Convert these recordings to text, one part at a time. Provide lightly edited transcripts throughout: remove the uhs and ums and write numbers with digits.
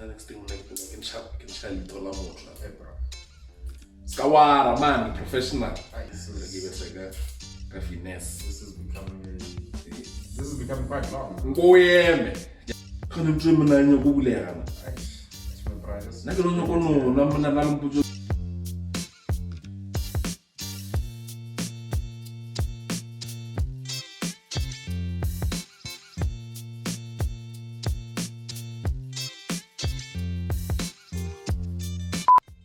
next thing like I can shall dollar more. Hey bro. Skawara man, professional. This is, give it like that. Finesse. This is becoming quite long. Go yeah. Can you dream na nyo kubulela na? That's my brightest. Nakelo nyo kono na nalampujo.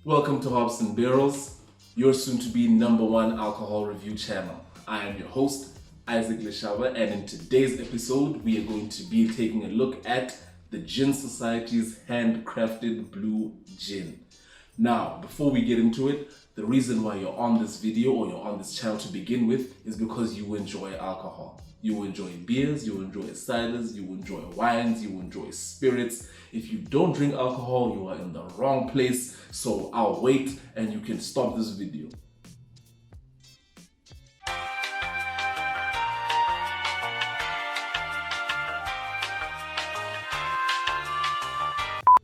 Welcome to Hops and Barrels, your soon-to-be #1 alcohol review channel. I am your host, Isaac Leshava, and in today's episode, we are going to be taking a look at the Gin Society's handcrafted blue gin. Now, before we get into it, the reason why you're on this video or you're on this channel to begin with is because you enjoy alcohol. You enjoy beers, you enjoy ciders, you enjoy wines, you enjoy spirits. If you don't drink alcohol, you are in the wrong place. So I'll wait and you can stop this video.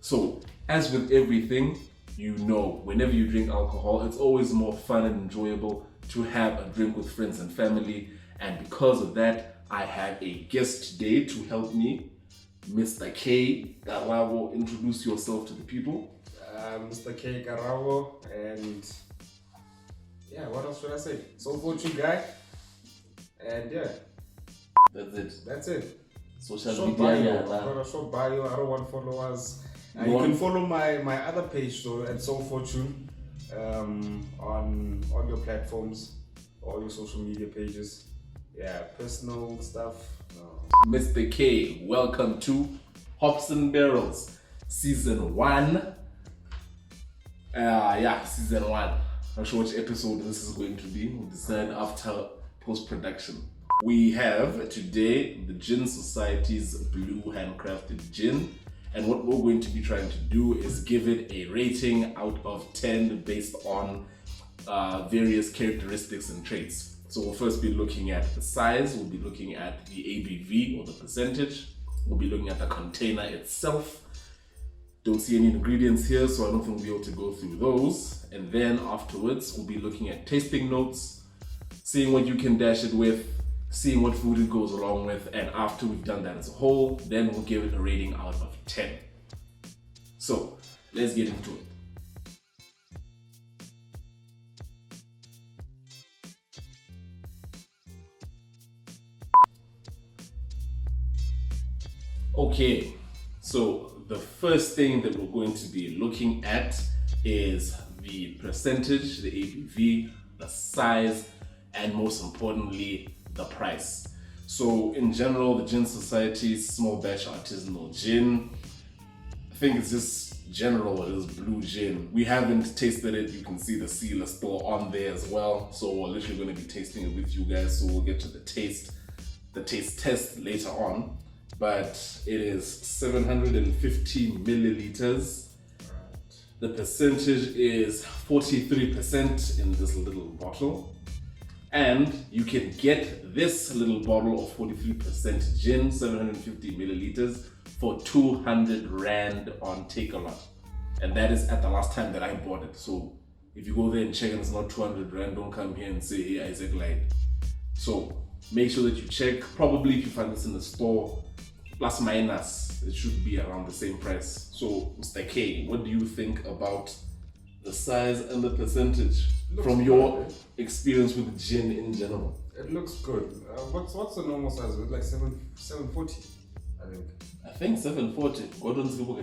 So, as with everything, you know, whenever you drink alcohol, it's always more fun and enjoyable to have a drink with friends and family. And because of that, I have a guest today to help me. Mr. K. Garavo, introduce yourself to the people. Mr. K. Garavo, and yeah, what else should I say? So fortune guy, and yeah. That's it. Social short media. Bio. I've got a short bio. I don't want followers. You can follow my other page though at So Fortune on all your platforms, all your social media pages. Yeah, personal stuff. Mr. K, welcome to Hops and Barrels, Season 1. Season 1. I'm not sure which episode this is going to be. We'll decide after post-production. We have today the Gin Society's Blue Handcrafted Gin. And what we're going to be trying to do is give it a rating out of 10 based on various characteristics and traits. So we'll first be looking at the size, we'll be looking at the ABV or the percentage, we'll be looking at the container itself. Don't see any ingredients here, so I don't think we'll be able to go through those. And then afterwards, we'll be looking at tasting notes, seeing what you can dash it with, seeing what food it goes along with, and after we've done that as a whole, then we'll give it a rating out of 10. So, let's get into it. Okay, so the first thing that we're going to be looking at is the percentage, the ABV, the size, and most importantly, the price. So in general, the Gin Society's small batch artisanal gin, I think it's just general, it is blue gin. We haven't tasted it, you can see the seal is still on there as well. So we're literally going to be tasting it with you guys, so we'll get to the taste test later on. But it is 750 milliliters. The percentage is 43% in this little bottle. And you can get this little bottle of 43% gin, 750 milliliters, for 200 Rand on Takealot. And that is at the last time that I bought it. So if you go there and check and it's not 200 Rand, don't come here and say, hey, Isaac lied. So make sure that you check. Probably if you find this in the store, plus minus, it should be around the same price. So Mr. K, what do you think about the size and the percentage from your experience with gin in general? It looks good. What's the normal size? Is it like 740? I think 740. Gordon's book.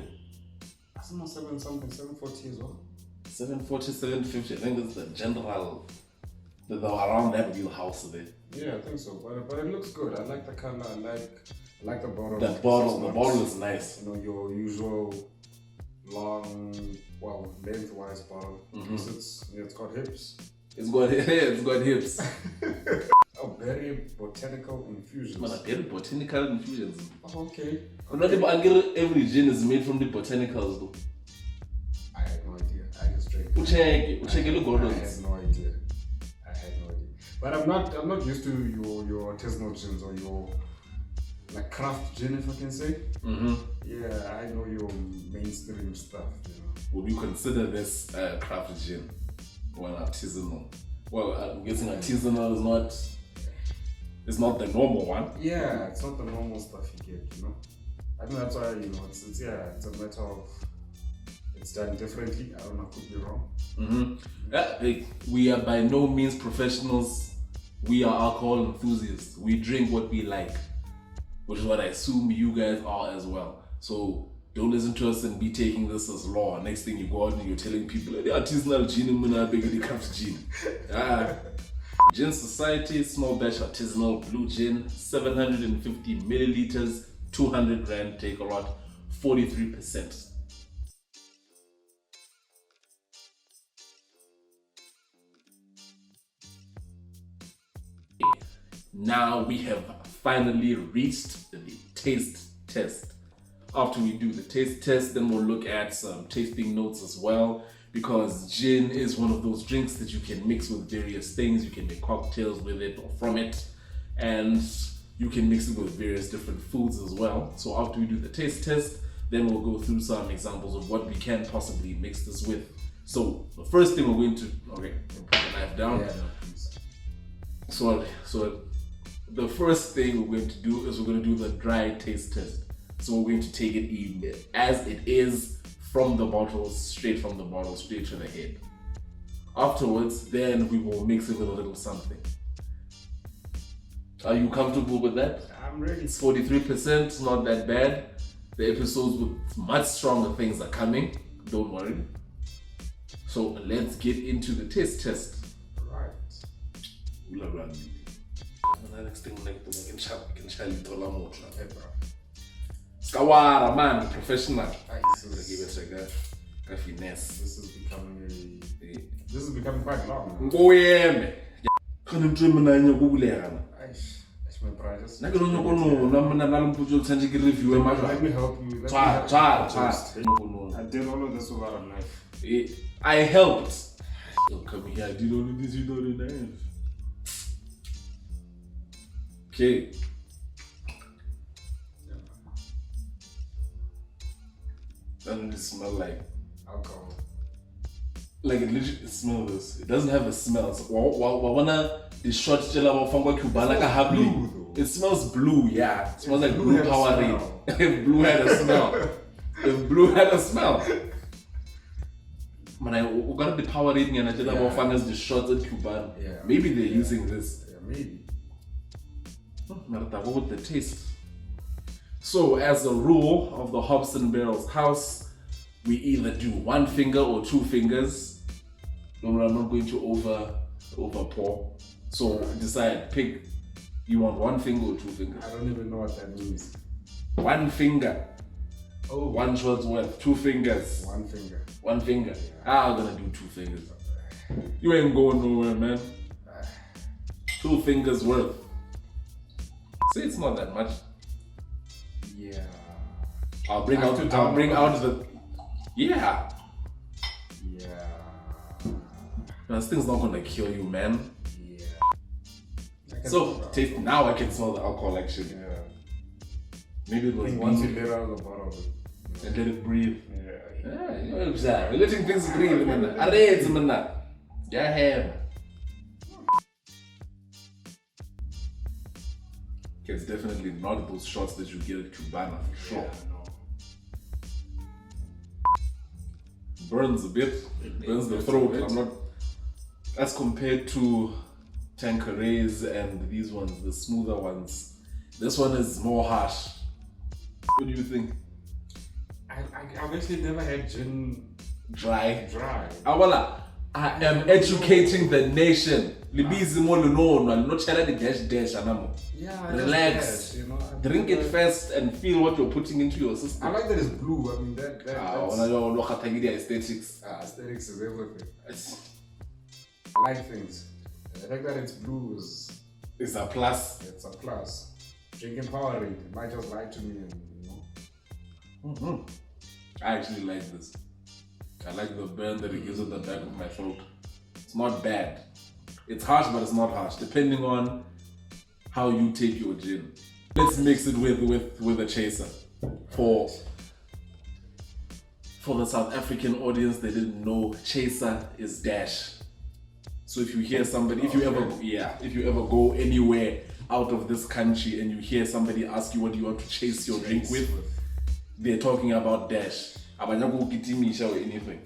I don't know, 740 as well. 740, 750. I think that's the general, around that wheelhouse there. Yeah, I think so. But it looks good. I like the color. I like the bottle. The bottle is nice. You know, your usual long, lengthwise bottle. Mm-hmm. It's got hips. It's got hips. Oh, very botanical infusions. Very botanical infusions. Oh, okay. Not every gin is made from the botanicals though. I had no idea. I just drank. I had no idea. But I'm not used to your artisanal gins or your like craft gin, if I can say. Mm-hmm. Yeah, I know your mainstream stuff, you know. Would you consider this craft gin or an artisanal? Well, I'm guessing artisanal is not the normal one. Yeah, it's not the normal stuff you get, you know. I think that's why, you know, it's a matter of it's done differently. I don't know, could be wrong. We are by no means professionals. We are alcohol enthusiasts. We drink what we like, which is what I assume you guys are as well. So don't listen to us and be taking this as law. Next thing you go out and you're telling people, the artisanal gin and the craft gin. Gin Society, small batch artisanal blue gin, 750 milliliters, 200 rand, take a lot, 43%. Now we have finally reached the taste test. After we do the taste test, then we'll look at some tasting notes as well, because gin is one of those drinks that you can mix with various things. You can make cocktails with it or from it, and you can mix it with various different foods as well. So after we do the taste test, then we'll go through some examples of what we can possibly mix this with. So the first thing we're going to, okay, put the knife down. Yeah, no, please. So the first thing we're going to do is we're going to do the dry taste test. So we're going to take it in as it is from the bottle, straight from the bottle, straight to the head. Afterwards, then we will mix it with a little something. Are you comfortable with that? I'm ready. It's 43%, not that bad. The episodes with much stronger things are coming, don't worry. So let's get into the taste test. Right. Next thing I can tell Hey, bro. Skawara, man, professional. This Give it a finesse. is becoming quite long. Go in. Can you dream na nyo kubulela? My brothers. Na ke no no na na mputso tsantse ke review ma Let me help you. Try. I did all of this without a knife. I helped. Come here, I did all of this without a knife. Okay. Doesn't it smell like alcohol? Like it literally smells this. It doesn't have a smell. So, the short it smells blue, yeah. It smells like blue Powerade. If blue had a smell. If blue had a smell. Man, I got the Powerade and I tell about fangers the shots at Cuban. Yeah. Maybe they're using this. Yeah, maybe. What would the taste? So, as a rule of the Hops and Barrels house, we either do one finger or two fingers. No, I'm not going to over pour. So decide, pick. You want one finger or two fingers? I don't even know what that means. One finger. Oh. One shot's worth. Two fingers. One finger. One finger. I'm gonna do two fingers. You ain't going nowhere, man. Two fingers worth. See, it's not that much. Yeah. I'll bring out the. Yeah. Yeah. No, this thing's not gonna kill you, man. Yeah. So taste. Now I can smell the alcohol actually. Yeah. Maybe it was once you let out of the bottle, and let it breathe. Yeah. You know, we're letting things breathe, man. Arrange, man. Yeah, it's definitely not those shots that you get at Cubana for sure. Yeah, no. Burns a bit, burns the throat. I'm not. As compared to Tanquerays and these ones, the smoother ones, this one is more harsh. What do you think? I've actually never had gin Dry. dry. I am educating the nation. Libizi mo lunono, no chala the dash anamo. Yeah, Relax. Guess, you know, Drink it first and feel what you're putting into your system. I like that it's blue. I mean that's Aesthetics. aesthetics is everything. I like things. The fact that it's blue is It's a plus. it's a plus. Drinking Powerade, it might just lie to me, and you know. I actually like this. I like the burn that it gives at the back of my throat. It's not bad. It's harsh, but it's not harsh, depending on how you take your gin. Let's mix it with a chaser for For the South African audience, they didn't know chaser is dash. So if you hear somebody, if you ever go anywhere out of this country and you hear somebody ask you what you want to chase your drink with, they're talking about dash. Abanyago kitimisha or anything.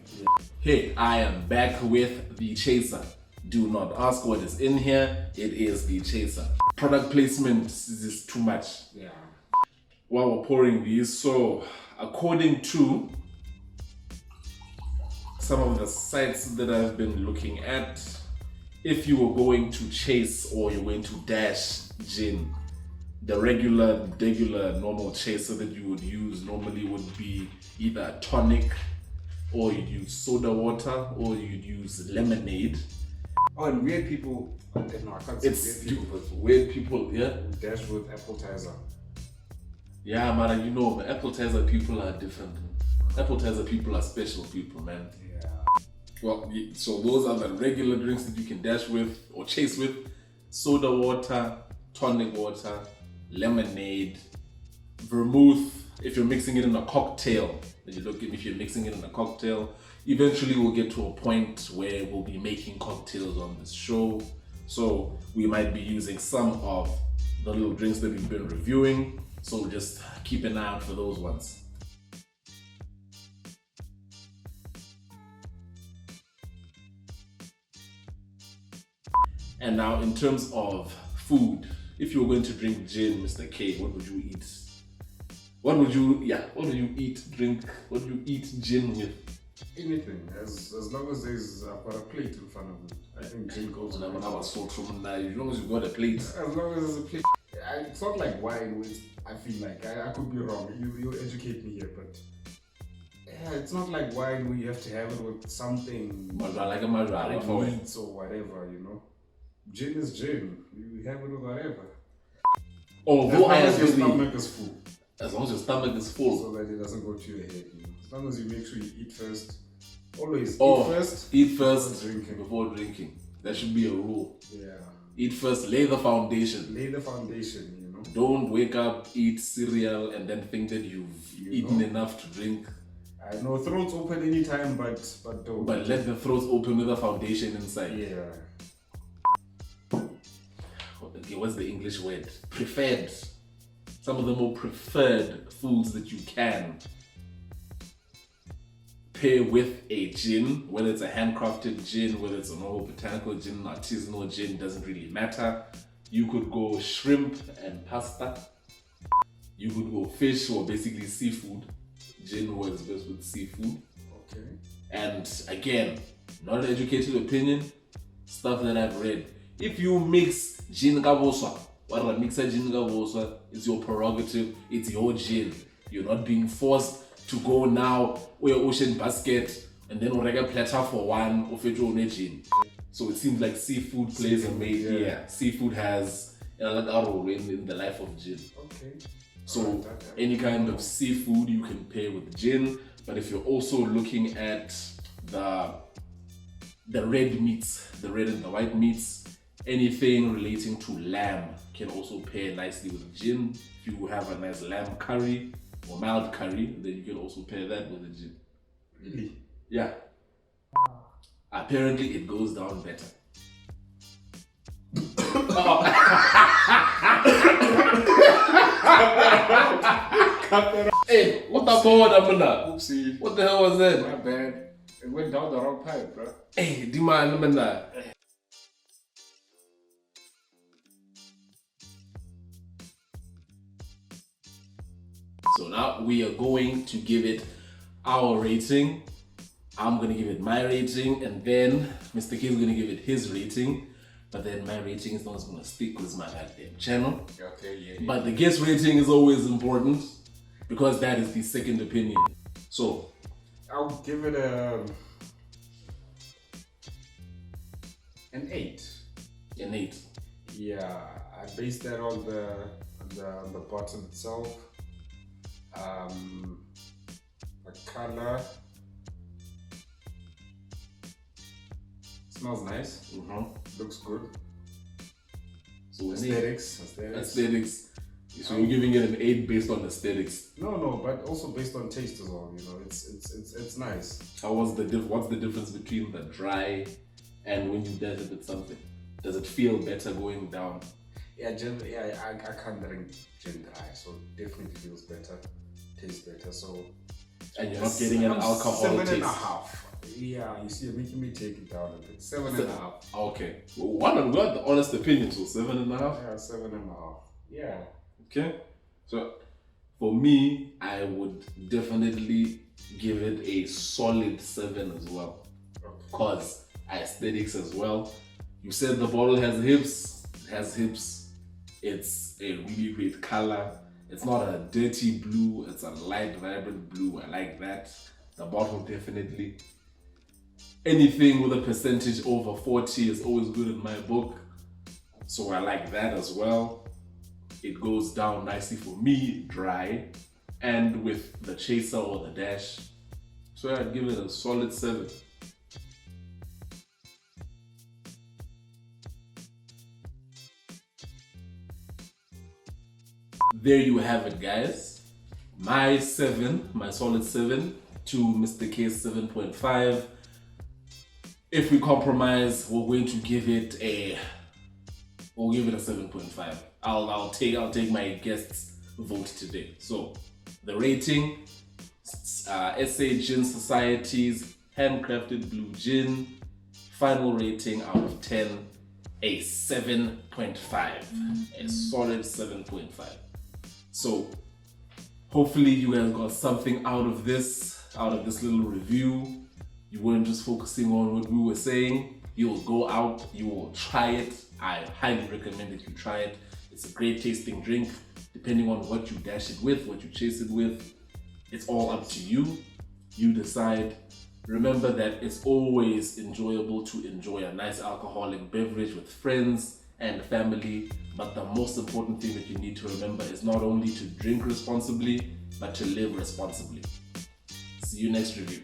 Hey, I am back with the chaser. Do not ask what is in here. It is the chaser. Product placement is too much. Yeah. While we're pouring these, so according to some of the sites that I've been looking at, if you were going to chase or you're going to dash gin, the regular normal chaser that you would use normally would be either a tonic, or you'd use soda water, or you'd use lemonade. Oh, and weird people, no, I can't say It's weird people, but weird people, yeah? dash with appetizer. Yeah, man, you know, the appetizer people are different. Appetizer people are special people, man. Yeah. Well, so those are the regular drinks that you can dash with or chase with: soda water, tonic water, lemonade, vermouth. If you're mixing it in a cocktail, then you look at if you're mixing it in a cocktail. Eventually, we'll get to a point where we'll be making cocktails on this show. So we might be using some of the little drinks that we've been reviewing. So just keep an eye out for those ones. And now in terms of food, if you were going to drink gin, Mr. K, what would you eat? What would you eat gin with? Anything, as long as I've got a plate in front of me. I think gin goes As long as you've got a plate. As long as there's a plate. It's not like wine, which I feel like I could be wrong. You educate me here, but yeah, it's not like wine where you have to have it with something Like meats or whatever, you know. Gin is gin. You have it with whatever. Although as your stomach is full. As long as your stomach is full. So that it doesn't go to your head, you know. As long as you make sure you eat first. Always eat first before drinking. That should be a rule. Yeah. Eat first, lay the foundation. Lay the foundation, you know. Don't wake up, eat cereal, and then think that you've eaten enough to drink. I know throats open anytime, but don't. But let the throats open with a foundation inside. Yeah. Okay, what's the English word? Preferred. Some of the more preferred foods that you can pair with a gin, whether it's a handcrafted gin, whether it's a normal botanical gin, artisanal gin, doesn't really matter. You could go shrimp and pasta. You could go fish, or basically seafood. Gin works best with seafood. Okay. And again, not an educated opinion, stuff that I've read. If you mix gin kaboswa, it's your prerogative, it's your gin. You're not being forced to go now or your ocean basket and then order a platter for one of your own gin. So it seems like seafood plays a major. Yeah, seafood has a role in the life of gin. Okay. So any kind of seafood you can pair with gin, but if you're also looking at the red meats, the red and the white meats, anything relating to lamb can also pair nicely with gin. If you have a nice lamb curry or mild curry, then you can also pair that with a gin. Really? Yeah. Apparently it goes down better. Hey, what the board, Amanda? Oopsie. What the hell was that? My bad. It went down the wrong pipe, bro. Hey, Dima, Amanda. So now we are going to give it our rating. I'm going to give it my rating, and then Mr. K is going to give it his rating. But then my rating is not going to stick because it's my goddamn channel. Okay, yeah. But the guest rating is always important because that is the second opinion. So I'll give it an 8. An 8. Yeah, I based that on the bottle itself. The color smells nice. Mm-hmm. Looks good. So Aesthetics. So you're giving it an 8 based on aesthetics. No, but also based on taste as well. You know, it's nice. What's the difference between the dry and when you dash it with something? Does it feel better going down? Yeah, I can't drink gin dry, so it definitely feels better, tastes better. So. And you're not getting an alcohol taste. 7.5. Yeah, you see, you're making me take it down a bit. 7.5. Okay. Well, we got the honest opinion, so 7.5? Yeah, 7.5. Yeah. Okay. So, for me, I would definitely give it a solid 7 as well. Because aesthetics as well. You said the bottle has hips. It has hips. It's a really great color. It's not a dirty blue, it's a light, vibrant blue. I like that. The bottle definitely. Anything with a percentage over 40 is always good in my book. So I like that as well. It goes down nicely for me, dry, and with the chaser or the dash. So I'd give it a solid 7. There you have it, guys. My solid 7 to Mr. K's 7.5. If we compromise, we're going to give it a 7.5. I'll take my guest's vote today. So the rating, SA Gin Society's handcrafted blue gin, final rating out of 10, a 7.5, a solid 7.5. So hopefully you guys got something out of this little review. You weren't just focusing on what we were saying. You'll go out, you will try it. I highly recommend that you try it. It's a great tasting drink, depending on what you dash it with, what you chase it with. It's all up to you. You decide. Remember that it's always enjoyable to enjoy a nice alcoholic beverage with friends and family, but the most important thing that you need to remember is not only to drink responsibly, but to live responsibly. See you next review.